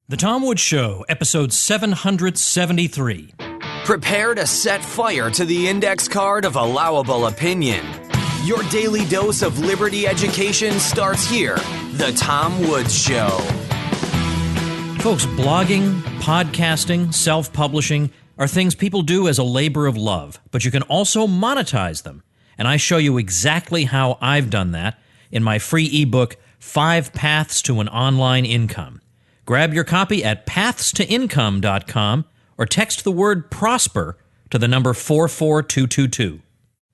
The Tom Woods Show, episode 773. Prepare to set fire to the index card of allowable opinion. Your daily dose of liberty education starts here. The Tom Woods Show. Folks, blogging, podcasting, self-publishing are things people do as a labor of love, but you can also monetize them. And I show you exactly how I've done that in my free ebook, 5 Paths to an Online Income. Grab your copy at pathstoincome.com or text the word prosper to the number 44222.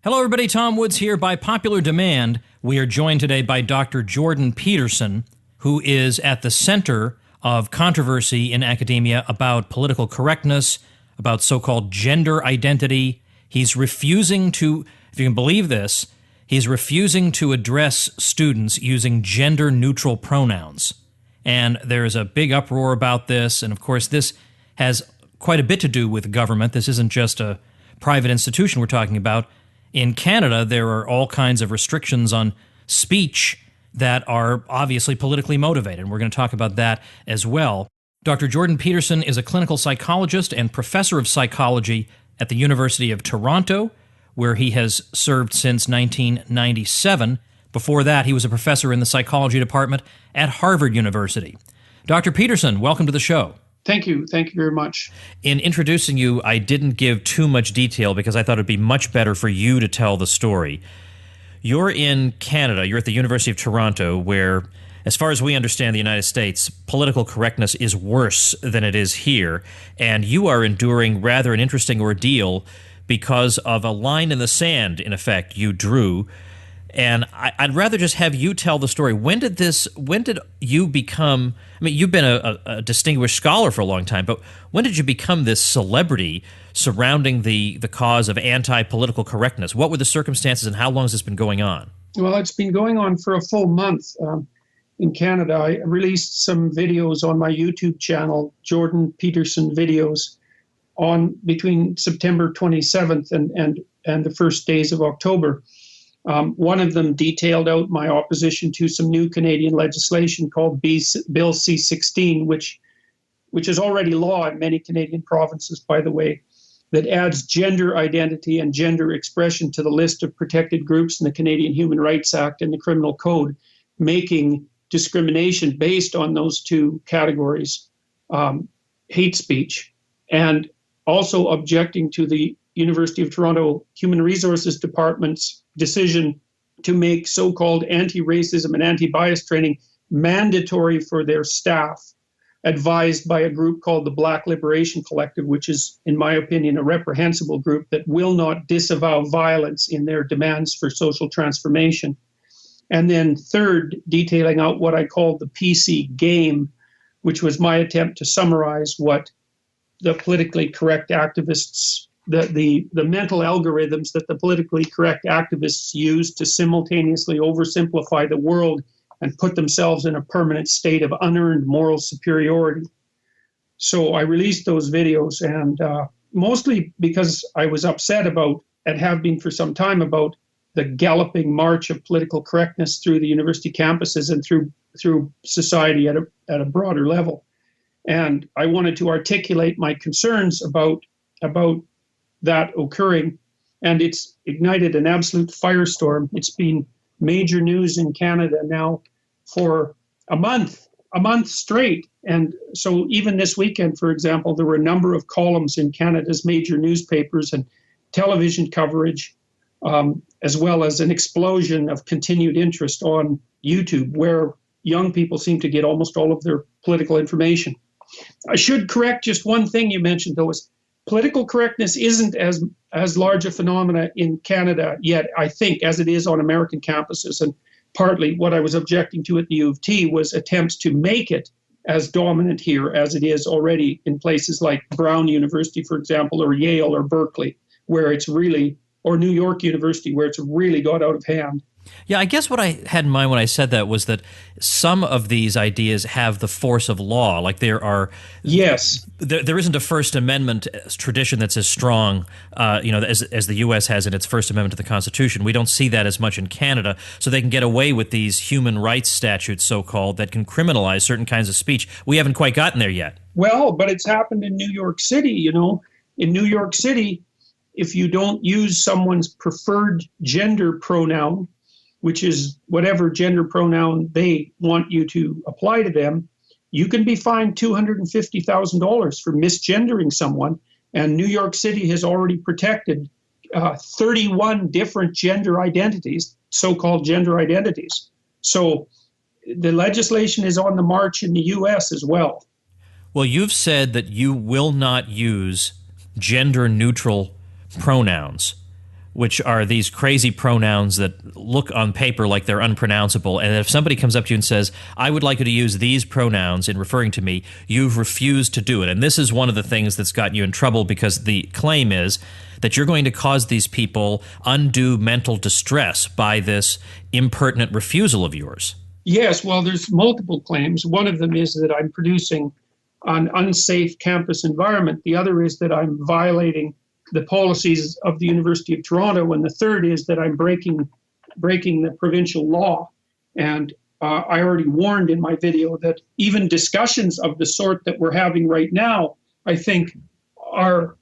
Hello everybody, Tom Woods here. By popular demand, we are joined today by Dr. Jordan Peterson, who is at the center of controversy in academia about political correctness, about so-called gender identity. He's refusing to, if you can believe this, he's refusing to address students using gender-neutral pronouns. And there is a big uproar about this, and of course this has quite a bit to do with government. This isn't just a private institution we're talking about. In Canada, there are all kinds of restrictions on speech that are obviously politically motivated, and we're going to talk about that as well. Dr. Jordan Peterson is a clinical psychologist and professor of psychology at the University of Toronto, where he has served since 1997. Before that, he was a professor in the psychology department at Harvard University. Dr. Peterson, welcome to the show. Thank you. Thank you very much. In introducing you, I didn't give too much detail because I thought it'd be much better for you to tell the story. You're in Canada. You're at the University of Toronto, where, as far as we understand the United States, political correctness is worse than it is here, and you are enduring rather an interesting ordeal because of a line in the sand, in effect, you drew. And I'd rather just have you tell the story. When did you become, I mean, you've been a distinguished scholar for a long time, but when did you become this celebrity surrounding the cause of anti-political correctness? What were the circumstances and how long has this been going on? Well, it's been going on for a full month in Canada. I released some videos on my YouTube channel, Jordan Peterson Videos, on between September 27th and the first days of October. One of them detailed out my opposition to some new Canadian legislation called Bill C-16, which is already law in many Canadian provinces, by the way, that adds gender identity and gender expression to the list of protected groups in the Canadian Human Rights Act and the Criminal Code, making discrimination based on those two categories hate speech, and also objecting to the University of Toronto Human Resources Department's decision to make so-called anti-racism and anti-bias training mandatory for their staff, advised by a group called the Black Liberation Collective, which is, in my opinion, a reprehensible group that will not disavow violence in their demands for social transformation. And then third, detailing out what I called the PC game, which was my attempt to summarize what the politically correct activists, the mental algorithms that the politically correct activists use to simultaneously oversimplify the world and put themselves in a permanent state of unearned moral superiority. So I released those videos, and mostly because I was upset about, and have been for some time, about the galloping march of political correctness through the university campuses and through society at a broader level. And I wanted to articulate my concerns about that occurring, and it's ignited an absolute firestorm. It's been major news in Canada now for a month straight. And so even this weekend, for example, there were a number of columns in Canada's major newspapers and television coverage, as well as an explosion of continued interest on YouTube, where young people seem to get almost all of their political information. I should correct just one thing you mentioned, though, is political correctness isn't as large a phenomena in Canada yet, I think, as it is on American campuses. And partly what I was objecting to at the U of T was attempts to make it as dominant here as it is already in places like Brown University, for example, or Yale or Berkeley, where it's really, or New York University, where it's really got out of hand. Yeah, I guess what I had in mind when I said that was that some of these ideas have the force of law. Like Yes. there isn't a First Amendment tradition that's as strong, as the U.S. has in its First Amendment to the Constitution. We don't see that as much in Canada, so they can get away with these human rights statutes, so-called, that can criminalize certain kinds of speech. We haven't quite gotten there yet. Well, but it's happened in New York City, In New York City, if you don't use someone's preferred gender pronoun, which is whatever gender pronoun they want you to apply to them, you can be fined $250,000 for misgendering someone. And New York City has already protected 31 different gender identities, so-called gender identities. So the legislation is on the march in the U.S. as well. Well, you've said that you will not use gender-neutral pronouns, which are these crazy pronouns that look on paper like they're unpronounceable. And if somebody comes up to you and says, I would like you to use these pronouns in referring to me, you've refused to do it. And this is one of the things that's gotten you in trouble, because the claim is that you're going to cause these people undue mental distress by this impertinent refusal of yours. Yes, well, there's multiple claims. One of them is that I'm producing an unsafe campus environment. The other is that I'm violating the policies of the University of Toronto, and the third is that I'm breaking the provincial law. And I already warned in my video that even discussions of the sort that we're having right now, I think, are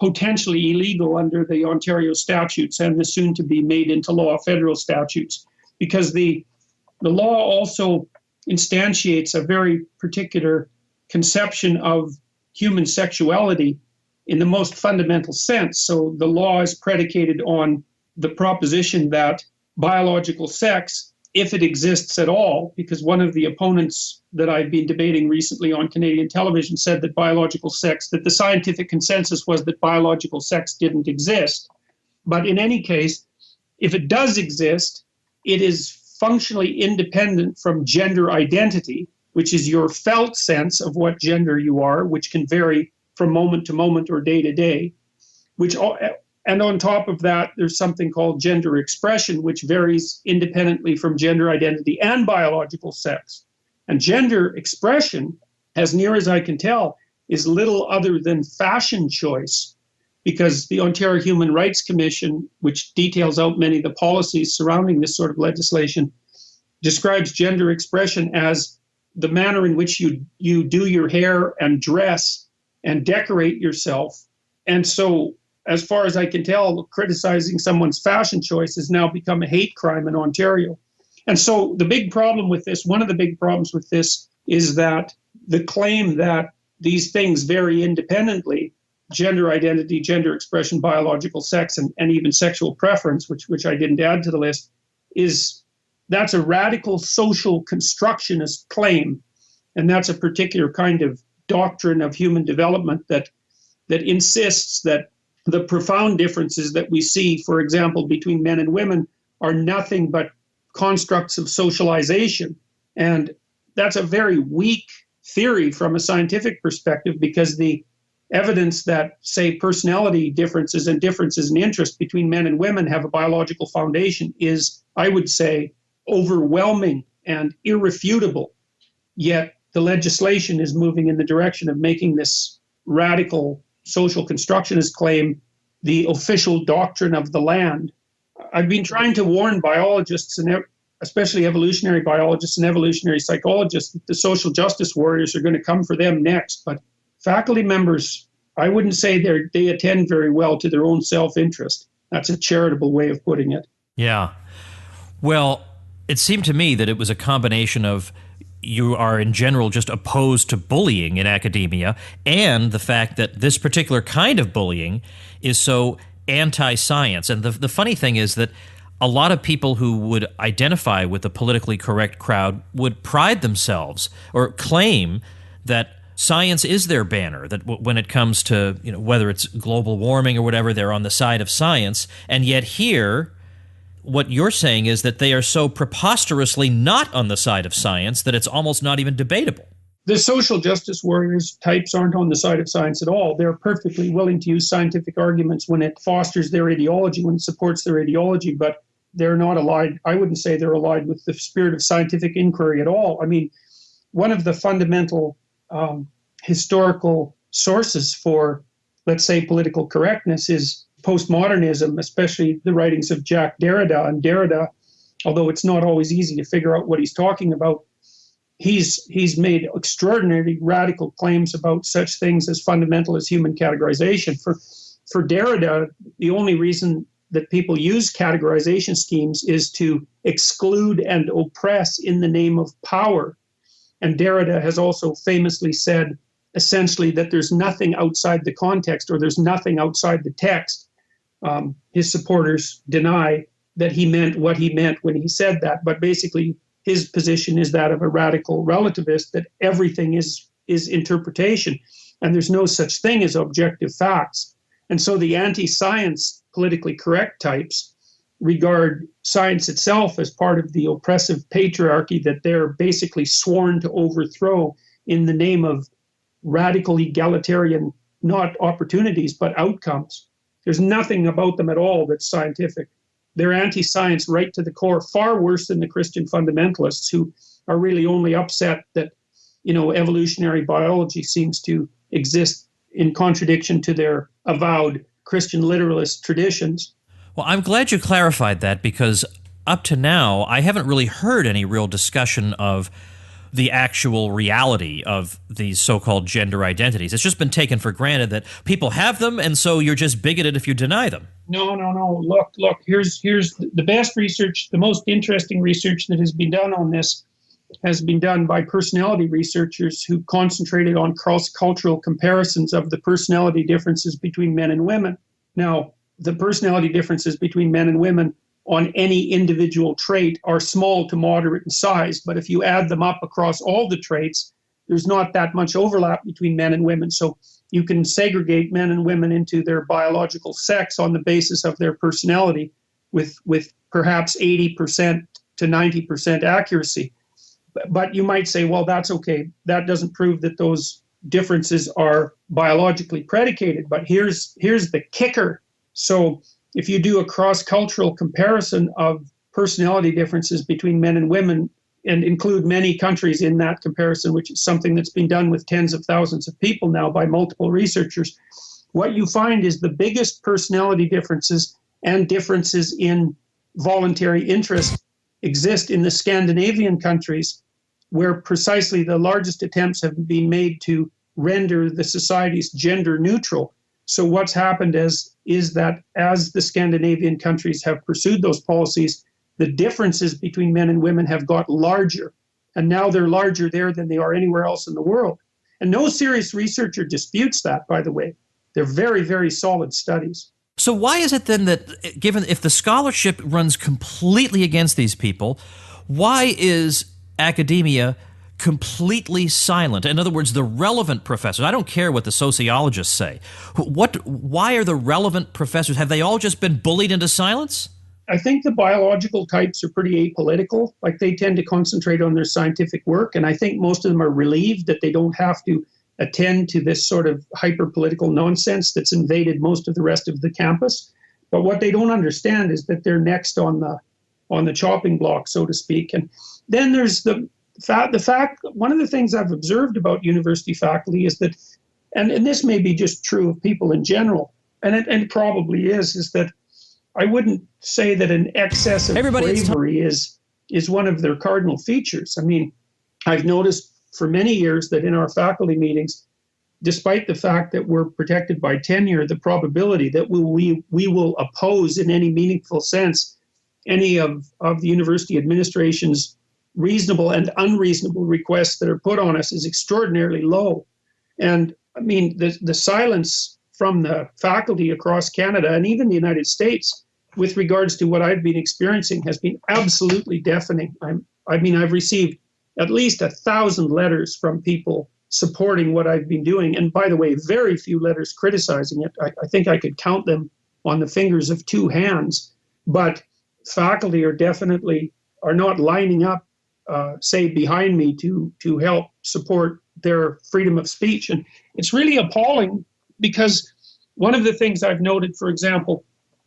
potentially illegal under the Ontario statutes and the soon-to-be made into law federal statutes, because the law also instantiates a very particular conception of human sexuality in the most fundamental sense. So the law is predicated on the proposition that biological sex, if it exists at all, because one of the opponents that I've been debating recently on Canadian television said that that the scientific consensus was that biological sex didn't exist. But in any case, if it does exist, it is functionally independent from gender identity, which is your felt sense of what gender you are, which can vary from moment to moment or day to day, and on top of that, there's something called gender expression, which varies independently from gender identity and biological sex. And gender expression, as near as I can tell, is little other than fashion choice, because the Ontario Human Rights Commission, which details out many of the policies surrounding this sort of legislation, describes gender expression as the manner in which you do your hair and dress and decorate yourself. And so, as far as I can tell, criticizing someone's fashion choice has now become a hate crime in Ontario. And so one of the big problems with this is that the claim that these things vary independently, gender identity, gender expression, biological sex, and even sexual preference, which I didn't add to the list, that's a radical social constructionist claim. And that's a particular kind of doctrine of human development that insists that the profound differences that we see, for example, between men and women are nothing but constructs of socialization. And that's a very weak theory from a scientific perspective, because the evidence that, say, personality differences and differences in interest between men and women have a biological foundation is, I would say, overwhelming and irrefutable. Yet the legislation is moving in the direction of making this radical social constructionist claim the official doctrine of the land. I've been trying to warn biologists, and especially evolutionary biologists and evolutionary psychologists, that the social justice warriors are going to come for them next. But faculty members, I wouldn't say they attend very well to their own self-interest. That's a charitable way of putting it. Yeah. Well, it seemed to me that it was a combination of you are in general just opposed to bullying in academia, and the fact that this particular kind of bullying is so anti-science. And the funny thing is that a lot of people who would identify with the politically correct crowd would pride themselves or claim that science is their banner, that when it comes to, whether it's global warming or whatever, they're on the side of science. And yet here, what you're saying is that they are so preposterously not on the side of science that it's almost not even debatable. The social justice warriors types aren't on the side of science at all. They're perfectly willing to use scientific arguments when it fosters their ideology, when it supports their ideology. But they're not allied. I wouldn't say they're allied with the spirit of scientific inquiry at all. I mean, one of the fundamental historical sources for, let's say, political correctness is postmodernism, especially the writings of Jacques Derrida. And Derrida, although it's not always easy to figure out what he's talking about, he's made extraordinarily radical claims about such things as fundamental as human categorization. For Derrida, the only reason that people use categorization schemes is to exclude and oppress in the name of power. And Derrida has also famously said, essentially, that there's nothing outside the context, or there's nothing outside the text. His supporters deny that he meant what he meant when he said that, but basically his position is that of a radical relativist, that everything is interpretation, and there's no such thing as objective facts. And so the anti-science, politically correct types regard science itself as part of the oppressive patriarchy that they're basically sworn to overthrow in the name of radical egalitarian, not opportunities, but outcomes. There's nothing about them at all that's scientific. They're anti-science right to the core, far worse than the Christian fundamentalists, who are really only upset that, evolutionary biology seems to exist in contradiction to their avowed Christian literalist traditions. Well, I'm glad you clarified that, because up to now, I haven't really heard any real discussion of the actual reality of these so-called gender identities. It's just been taken for granted that people have them, and so you're just bigoted if you deny them. No. Look. Here's the best research, the most interesting research that has been done on this has been done by personality researchers who concentrated on cross-cultural comparisons of the personality differences between men and women. Now, the personality differences between men and women on any individual trait are small to moderate in size, but if you add them up across all the traits, there's not that much overlap between men and women. So you can segregate men and women into their biological sex on the basis of their personality with perhaps 80% to 90% accuracy. But you might say, well, that's okay. That doesn't prove that those differences are biologically predicated. But here's the kicker. So if you do a cross-cultural comparison of personality differences between men and women and include many countries in that comparison, which is something that's been done with tens of thousands of people now by multiple researchers, what you find is the biggest personality differences and differences in voluntary interest exist in the Scandinavian countries, where precisely the largest attempts have been made to render the societies gender neutral. So what's happened is that as the Scandinavian countries have pursued those policies, the differences between men and women have got larger. And now they're larger there than they are anywhere else in the world. And no serious researcher disputes that, by the way. They're very, very solid studies. So why is it then that, given if the scholarship runs completely against these people, why is academia completely silent? In other words, the relevant professors, I don't care what the sociologists say. Why are the relevant professors, have they all just been bullied into silence? I think the biological types are pretty apolitical. Like, they tend to concentrate on their scientific work. And I think most of them are relieved that they don't have to attend to this sort of hyper-political nonsense that's invaded most of the rest of the campus. But what they don't understand is that they're next on the chopping block, so to speak. And then there's the fact, one of the things I've observed about university faculty is that, and this may be just true of people in general, and it probably is that I wouldn't say that an excess of bravery is one of their cardinal features. I mean, I've noticed for many years that in our faculty meetings, despite the fact that we're protected by tenure, the probability that we will oppose in any meaningful sense any of the university administration's reasonable and unreasonable requests that are put on us is extraordinarily low. And I mean, the silence from the faculty across Canada and even the United States with regards to what I've been experiencing has been absolutely deafening. I've received at least 1,000 letters from people supporting what I've been doing. And by the way, very few letters criticizing it. I think I could count them on the fingers of two hands. But faculty are not lining up, say, behind me to help support their freedom of speech. And it's really appalling, because one of the things I've noted, for example,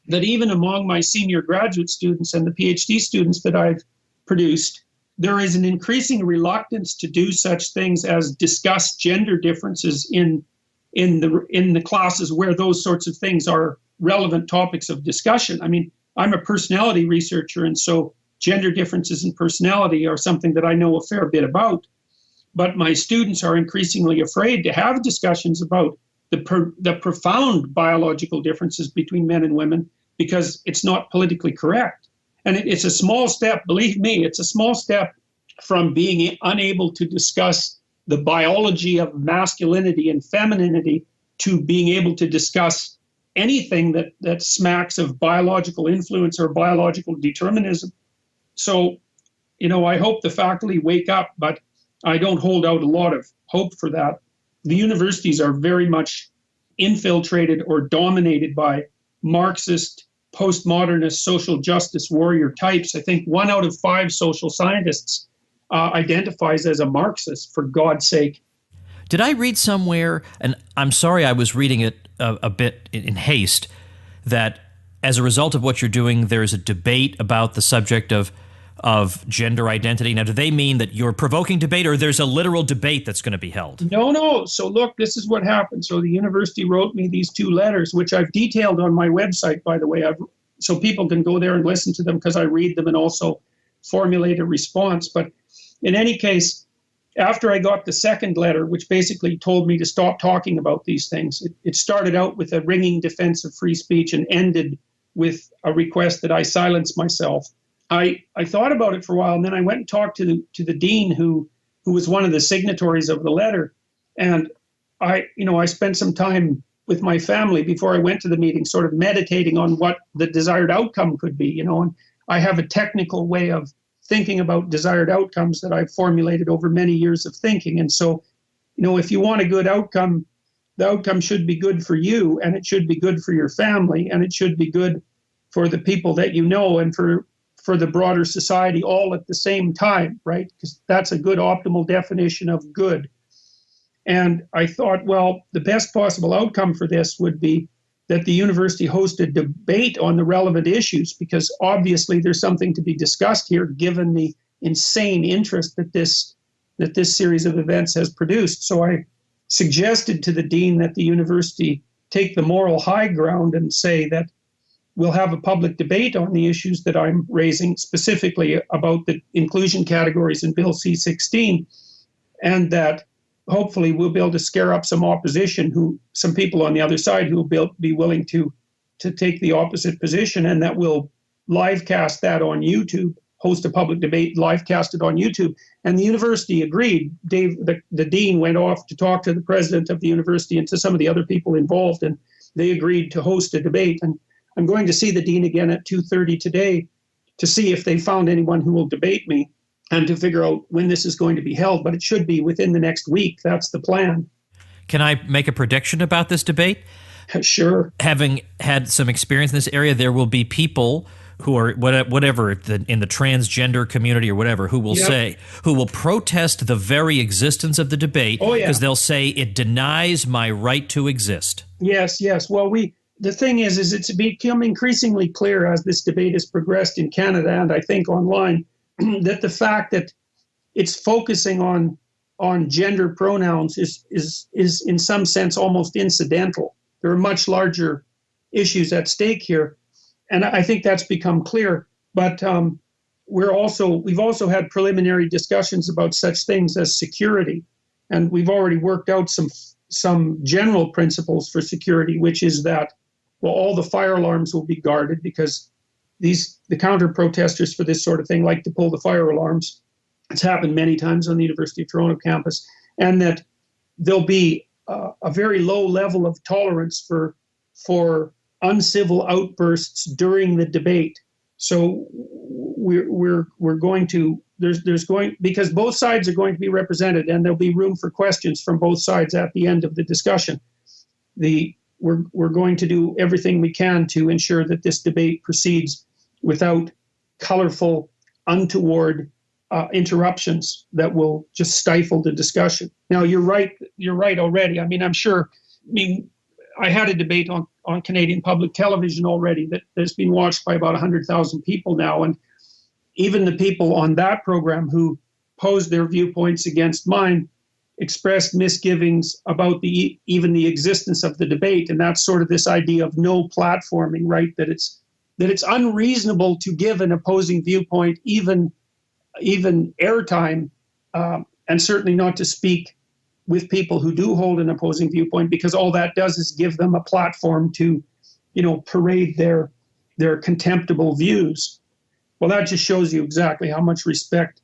that even among my senior graduate students and the PhD students that I've produced, there is an increasing reluctance to do such things as discuss gender differences in the classes where those sorts of things are relevant topics of discussion. I mean, I'm a personality researcher, and so gender differences in personality are something that I know a fair bit about. But my students are increasingly afraid to have discussions about the profound biological differences between men and women because it's not politically correct. And it's a small step, believe me, it's a small step from being unable to discuss the biology of masculinity and femininity to being able to discuss anything that smacks of biological influence or biological determinism. So, I hope the faculty wake up, but I don't hold out a lot of hope for that. The universities are very much infiltrated or dominated by Marxist, postmodernist, social justice warrior types. I think 1 out of 5 social scientists identifies as a Marxist, for God's sake. Did I read somewhere, and I'm sorry I was reading it a bit in haste, that as a result of what you're doing, there is a debate about the subject of gender identity. Now, do they mean that you're provoking debate, or there's a literal debate that's going to be held? No. So look, this is what happened. So the university wrote me these 2 letters, which I've detailed on my website, by the way, so people can go there and listen to them because I read them and also formulate a response. But in any case, after I got the second letter, which basically told me to stop talking about these things, it started out with a ringing defense of free speech and ended with a request that I silence myself. I thought about it for a while, and then I went and talked to the dean who was one of the signatories of the letter. And I spent some time with my family before I went to the meeting, sort of meditating on what the desired outcome could be, and I have a technical way of thinking about desired outcomes that I've formulated over many years of thinking. And so, if you want a good outcome, the outcome should be good for you, and it should be good for your family, and it should be good for the people that you know and for the broader society all at the same time, right? Because that's a good optimal definition of good. And I thought, well, the best possible outcome for this would be that the university host a debate on the relevant issues, because obviously there's something to be discussed here given the insane interest that this series of events has produced. So I suggested to the dean that the university take the moral high ground and say that we'll have a public debate on the issues that I'm raising, specifically about the inclusion categories in Bill C-16, and that hopefully we'll be able to scare up some opposition, some people on the other side who will be willing to take the opposite position, and that we'll live cast that on YouTube, host a public debate, live cast it on YouTube. And the university agreed. Dave, the dean, went off to talk to the president of the university and to some of the other people involved, and they agreed to host a debate. And I'm going to see the dean again at 2:30 today to see if they found anyone who will debate me and to figure out when this is going to be held. But it should be within the next week. That's the plan. Can I make a prediction about this debate? Sure. Having had some experience in this area, there will be people who are whatever in the transgender community or whatever who will protest the very existence of the debate because they'll say it denies my right to exist. Yes. Well, the thing is it's become increasingly clear as this debate has progressed in Canada and I think online that the fact that it's focusing on gender pronouns is in some sense almost incidental. There are much larger issues at stake here, and I think that's become clear. But we've also had preliminary discussions about such things as security, and we've already worked out some general principles for security, which is that all the fire alarms will be guarded because the counter protesters for this sort of thing like to pull the fire alarms. It's happened many times on the University of Toronto campus, and that there'll be a very low level of tolerance for uncivil outbursts during the debate. So we're going to because both sides are going to be represented, and there'll be room for questions from both sides at the end of the discussion. We're going to do everything we can to ensure that this debate proceeds without colorful, untoward interruptions that will just stifle the discussion. Now, you're right already. I mean, I had a debate on Canadian public television already that's been watched by about 100,000 people now. And even the people on that program who posed their viewpoints against mine expressed misgivings about even the existence of the debate. And that's sort of this idea of no platforming, right? That it's unreasonable to give an opposing viewpoint even airtime, and certainly not to speak with people who do hold an opposing viewpoint, because all that does is give them a platform to, parade their contemptible views. Well, that just shows you exactly how much respect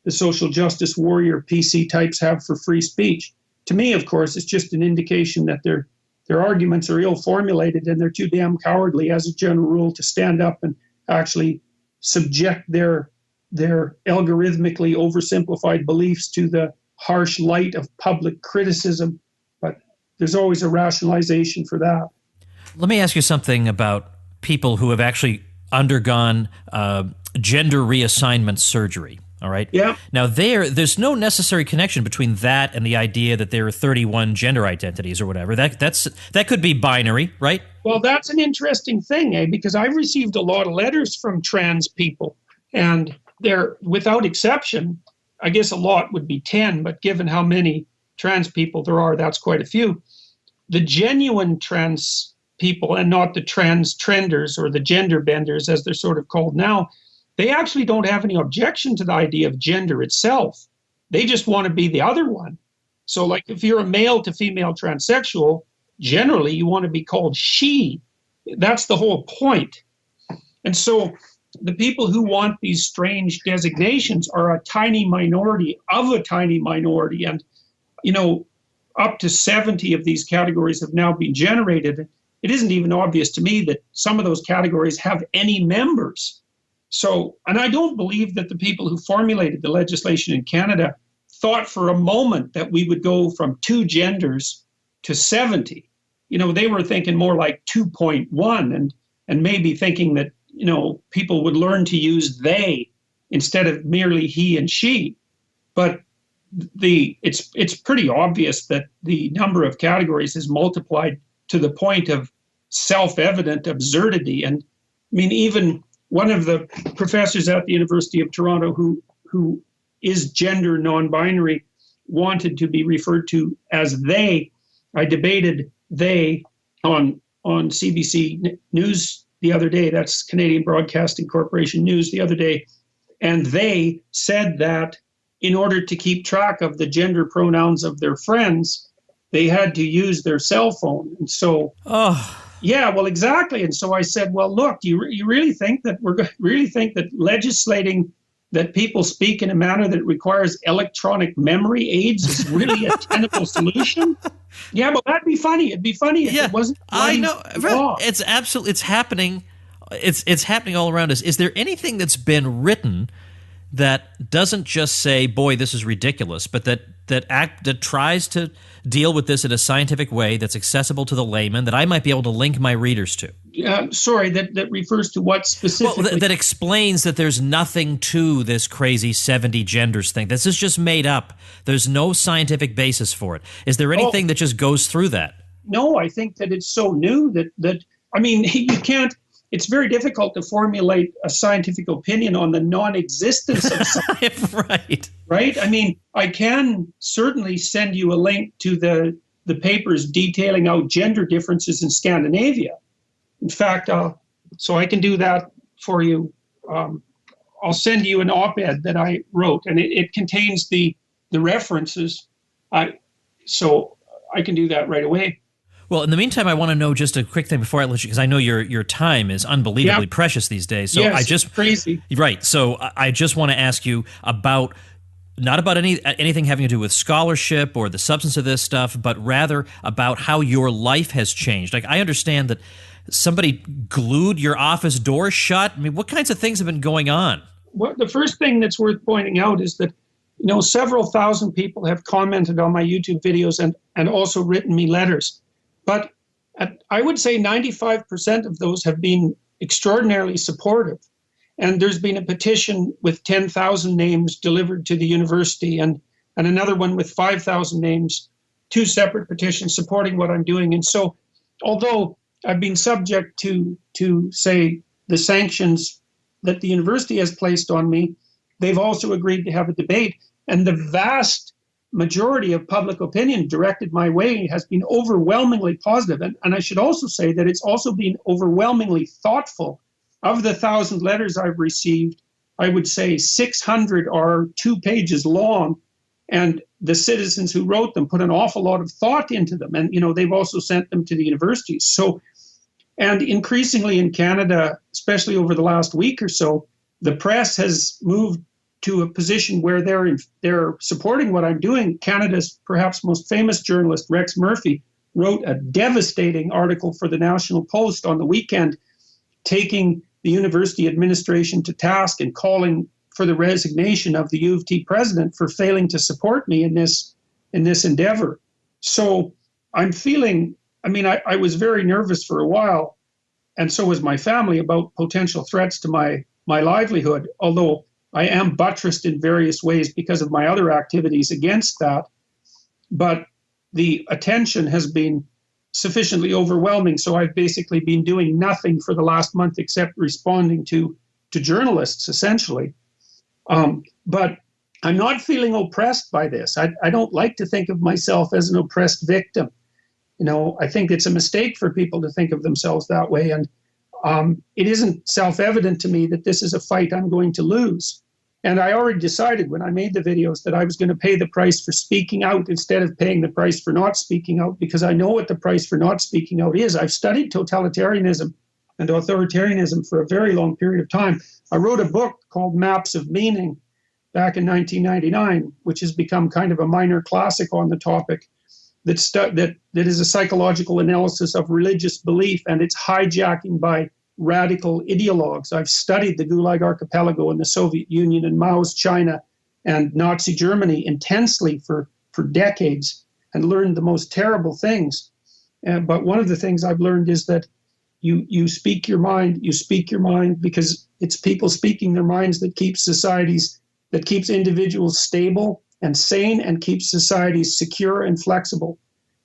the social justice warrior PC types have for free speech. To me, of course, it's just an indication that their arguments are ill-formulated and they're too damn cowardly, as a general rule, to stand up and actually subject their algorithmically oversimplified beliefs to the harsh light of public criticism. But there's always a rationalization for that. Let me ask you something about people who have actually undergone gender reassignment surgery. All right. Yeah. Now, there's no necessary connection between that and the idea that there are 31 gender identities or whatever. That could be binary, right? Well, that's an interesting thing, because I've received a lot of letters from trans people, and they're, without exception, I guess a lot would be 10, but given how many trans people there are, that's quite a few. The genuine trans people, and not the trans trenders or the gender benders, as they're sort of called now, they actually don't have any objection to the idea of gender itself. They just want to be the other one. So like if you're a male to female transsexual, generally you want to be called she. That's the whole point. And so the people who want these strange designations are a tiny minority of a tiny minority. And, up to 70 of these categories have now been generated. It isn't even obvious to me that some of those categories have any members. So, and I don't believe that the people who formulated the legislation in Canada thought for a moment that we would go from 2 genders to 70. They were thinking more like 2.1 and maybe thinking that, people would learn to use they instead of merely he and she. But it's pretty obvious that the number of categories is multiplied to the point of self-evident absurdity. And I mean, even one of the professors at the University of Toronto who is gender non-binary wanted to be referred to as they. I debated they on CBC News the other day. That's Canadian Broadcasting Corporation News the other day. And they said that in order to keep track of the gender pronouns of their friends, they had to use their cell phone. And so... Yeah, well, exactly. And so I said, well, look, you really think that legislating that people speak in a manner that requires electronic memory aids is really a tenable solution? Yeah, but that'd be funny. It'd be funny if it wasn't. I know. It's absolutely. It's happening. It's happening all around us. Is there anything that's been written that doesn't just say, "Boy, this is ridiculous," but that tries to deal with this in a scientific way that's accessible to the layman, that I might be able to link my readers to? Sorry, that refers to what specifically? Well, that explains that there's nothing to this crazy 70 genders thing. This is just made up. There's no scientific basis for it. Is there anything that just goes through that? No, I think that it's so new that I mean, you can't. It's very difficult to formulate a scientific opinion on the non-existence of science. Right? I mean, I can certainly send you a link to the papers detailing out gender differences in Scandinavia. In fact, so I can do that for you. I'll send you an op-ed that I wrote, and it contains the references. So I can do that right away. Well, in the meantime, I want to know just a quick thing before I let you, because I know your time is unbelievably precious these days. So yes, it's crazy. Right. So I just want to ask you about, not about anything having to do with scholarship or the substance of this stuff, but rather about how your life has changed. Like, I understand that somebody glued your office door shut. I mean, what kinds of things have been going on? Well, the first thing that's worth pointing out is that, several thousand people have commented on my YouTube videos and also written me letters. But I would say 95% of those have been extraordinarily supportive. And there's been a petition with 10,000 names delivered to the university and another one with 5,000 names, 2 separate petitions supporting what I'm doing. And so although I've been subject to say the sanctions that the university has placed on me. They've also agreed to have a debate, and the vast majority of public opinion directed my way has been overwhelmingly positive. And I should also say that it's also been overwhelmingly thoughtful. Of the 1,000 letters I've received, I would say 600 are 2 pages long, and the citizens who wrote them put an awful lot of thought into them. And, they've also sent them to the universities. So, and increasingly in Canada, especially over the last week or so, the press has moved to a position where they're supporting what I'm doing. Canada's perhaps most famous journalist, Rex Murphy, wrote a devastating article for the National Post on the weekend, taking the university administration to task and calling for the resignation of the U of T president for failing to support me in this endeavor. So I'm feeling, I was very nervous for a while, and so was my family, about potential threats to my livelihood, although I am buttressed in various ways because of my other activities against that. But the attention has been sufficiently overwhelming, so I've basically been doing nothing for the last month except responding to journalists, essentially. But I'm not feeling oppressed by this. I don't like to think of myself as an oppressed victim. I think it's a mistake for people to think of themselves that way. And it isn't self-evident to me that this is a fight I'm going to lose. And I already decided when I made the videos that I was going to pay the price for speaking out instead of paying the price for not speaking out, because I know what the price for not speaking out is. I've studied totalitarianism and authoritarianism for a very long period of time. I wrote a book called Maps of Meaning back in 1999, which has become kind of a minor classic on the topic, that is a psychological analysis of religious belief and its hijacking by radical ideologues. I've studied the Gulag Archipelago and the Soviet Union and Mao's China and Nazi Germany intensely for decades and learned the most terrible things. But one of the things I've learned is that you speak your mind because it's people speaking their minds that keeps individuals stable and sane and keeps societies secure and flexible.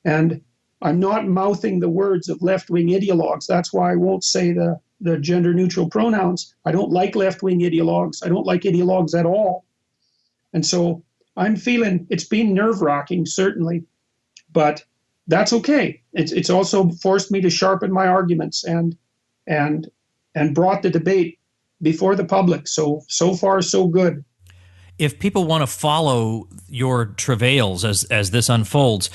And I'm not mouthing the words of left-wing ideologues. That's why I won't say the gender-neutral pronouns. I don't like left-wing ideologues. I don't like ideologues at all. And so I'm feeling it's been nerve-wracking, certainly, but that's okay. It's also forced me to sharpen my arguments and brought the debate before the public. So far, so good. If people want to follow your travails as this unfolds,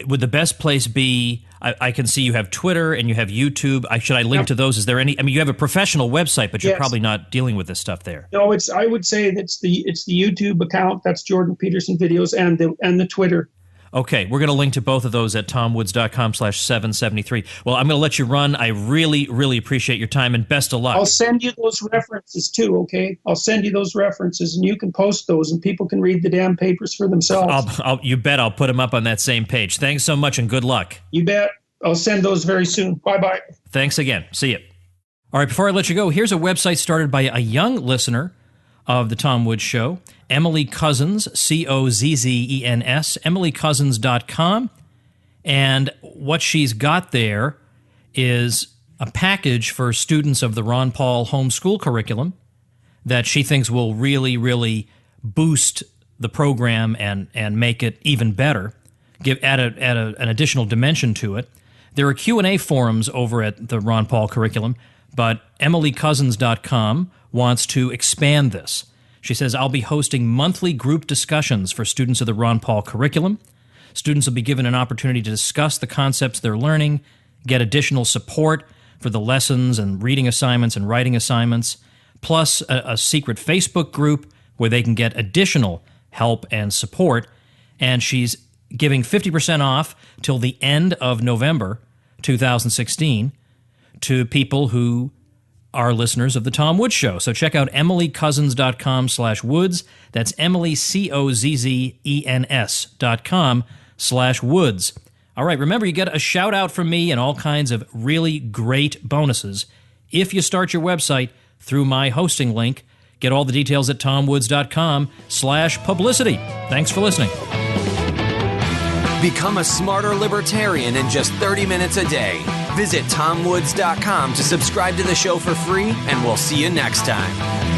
would the best place be, I can see you have Twitter and you have YouTube. Should I link to those? Is there any, you have a professional website, but you're probably not dealing with this stuff there. No, I would say it's the YouTube account. That's Jordan Peterson Videos, and the Twitter. Okay, we're going to link to both of those at tomwoods.com/773. Well, I'm going to let you run. I really, really appreciate your time, and best of luck. I'll send you those references too, okay? I'll send you those references, and you can post those, and people can read the damn papers for themselves. You bet I'll put them up on that same page. Thanks so much, and good luck. You bet. I'll send those very soon. Bye-bye. Thanks again. See you. All right, before I let you go, here's a website started by a young listener of the Tom Woods Show, Emily Cozzens, Cozzens, emilycozzens.com. And what she's got there is a package for students of the Ron Paul homeschool curriculum that she thinks will really, really boost the program and make it even better, add an additional dimension to it. There are Q&A forums over at the Ron Paul curriculum, but emilycozzens.com wants to expand this. She says, I'll be hosting monthly group discussions for students of the Ron Paul curriculum. Students will be given an opportunity to discuss the concepts they're learning, get additional support for the lessons and reading assignments and writing assignments, plus a secret Facebook group where they can get additional help and support. And she's giving 50% off till the end of November 2016 to people who are listeners of the Tom Woods Show. So check out emilycozzens.com/woods. That's emilycozzens.com/woods. All right, remember, you get a shout out from me and all kinds of really great bonuses if you start your website through my hosting link. Get all the details at tomwoods.com/publicity. Thanks for listening. Become a smarter libertarian in just 30 minutes a day. Visit TomWoods.com to subscribe to the show for free, and we'll see you next time.